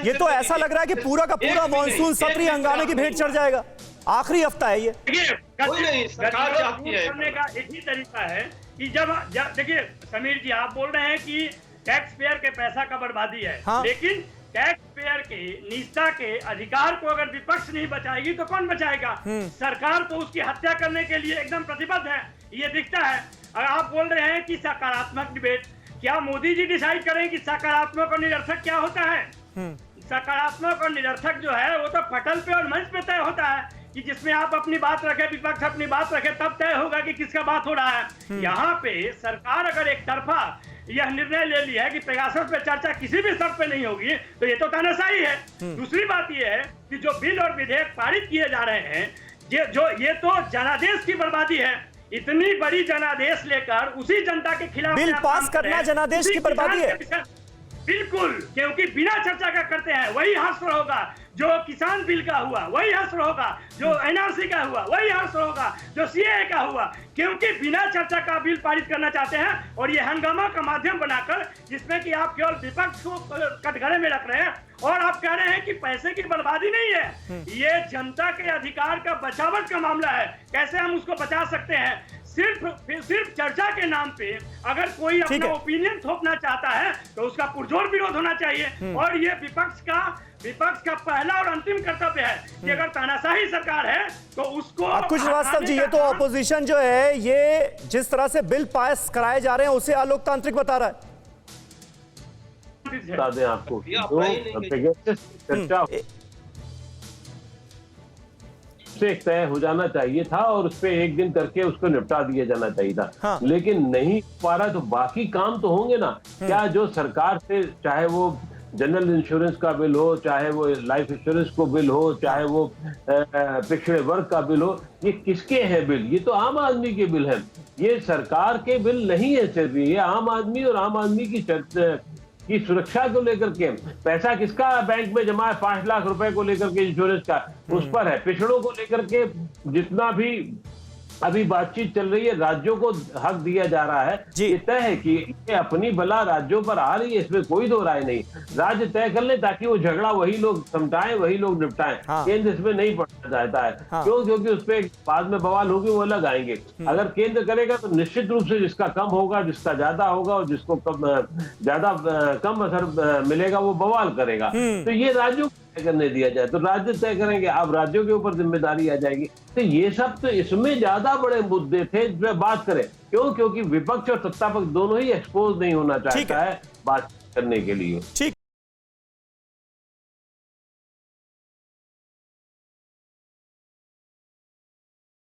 ये तो ऐसा लग रहा है कि पूरा का पूरा मानसून सत्र हंगामे की भेंट चढ़ जाएगा। आखिरी हफ्ता है ये। देखिए, सरकार चाहती है करने का एक ही तरीका है कि जब देखिए समीर जी, आप बोल रहे हैं कि टैक्स पेयर के पैसा का बर्बादी है, हाँ। लेकिन टैक्स पेयर के निजता के अधिकार को अगर विपक्ष नहीं बचाएगी तो कौन बचाएगा? सरकार तो उसकी हत्या करने के लिए एकदम प्रतिबद्ध है, ये दिखता है। अगर आप बोल रहे हैं कि सकारात्मक डिबेट, क्या मोदी जी डिसाइड करें कि सकारात्मक और निरर्थक क्या होता है? सकारात्मक और निरर्थक जो है वो तो पटल पे और मंच पे तय होता है कि जिसमें आप अपनी बात रखे, विपक्ष अपनी बात रखे, तब तय होगा कि किसका बात हो रहा है। यहाँ पे सरकार अगर एक तरफा यह निर्णय ले लिया है कि पेगासस पे चर्चा किसी भी शर्त पे नहीं होगी, तो ये तो तानाशाही है। दूसरी बात ये है कि जो बिल और विधेयक पारित किए जा रहे हैं, ये तो जनादेश की बर्बादी है। इतनी बड़ी जनादेश लेकर उसी जनता के खिलाफ बिल पास करना जनादेश की बर्बादी है। बिल्कुल, क्योंकि बिना चर्चा का करते हैं, वही हश्र होगा जो किसान बिल का हुआ, वही हश्र होगा जो एनआरसी का हुआ, वही हश्र होगा जो सीएए का हुआ, क्योंकि बिना चर्चा का बिल पारित करना चाहते हैं। और ये हंगामा का माध्यम बनाकर, जिसमें कि आप केवल विपक्ष को कटघरे में रख रहे हैं और आप कह रहे हैं कि पैसे की बर्बादी नहीं है, ये जनता के अधिकार का बचावट का मामला है। कैसे हम उसको बचा सकते हैं? सिर्फ चर्चा के नाम पे अगर कोई अपना ओपिनियन थोपना चाहता है तो उसका पुरजोर विरोध होना चाहिए। और ये विपक्ष का पहला और अंतिम कर्तव्य है कि अगर तानाशाही सरकार है तो उसको। कुछ श्रीवास्तव जी, ये तो ऑपोजिशन जो है, ये जिस तरह से बिल पास कराए जा रहे हैं उसे अलोकतांत्रिक बता रहा है। बता दें आपको चर्चा से तय हो जाना चाहिए था और उस पर एक दिन करके उसको निपटा दिया जाना चाहिए था। हाँ। लेकिन नहीं पा रहा, तो बाकी काम तो होंगे ना। क्या जो सरकार से, चाहे वो जनरल इंश्योरेंस का बिल हो, चाहे वो लाइफ इंश्योरेंस को बिल हो, चाहे वो पिछड़े वर्ग का बिल हो, ये किसके हैं बिल? ये तो आम आदमी के बिल है। ये सरकार के बिल नहीं है सिर्फ, ये आम आदमी और आम आदमी की सुरक्षा को लेकर के। पैसा किसका बैंक में जमा है? 5 लाख रुपए को लेकर के इंश्योरेंस का, उस पर है। पिछड़ों को लेकर के जितना भी अभी बातचीत चल रही है, राज्यों को हक दिया जा रहा है। ये तय है कि ये अपनी बला राज्यों पर आ रही है, इसमें कोई दो राय नहीं। राज्य तय कर ले ताकि वो झगड़ा वही लोग समझाएं, वही लोग निपटाएं। केंद्र इसमें नहीं पड़ना चाहता है। क्यों? क्योंकि उस पर बाद में बवाल होगी, वो अलग आएंगे। अगर केंद्र करेगा तो निश्चित रूप से जिसका कम होगा, जिसका ज्यादा होगा, और जिसको कम असर मिलेगा वो बवाल करेगा। तो ये राज्यों तय करने दिया जाए तो राज्य तय करेंगे। अब राज्यों के ऊपर जिम्मेदारी आ जाएगी। तो ये सब तो इसमें ज्यादा बड़े मुद्दे थे जिसमें बात करें। क्यों? क्योंकि विपक्ष और सत्तापक्ष दोनों ही एक्सपोज नहीं होना चाहता है बात करने के लिए।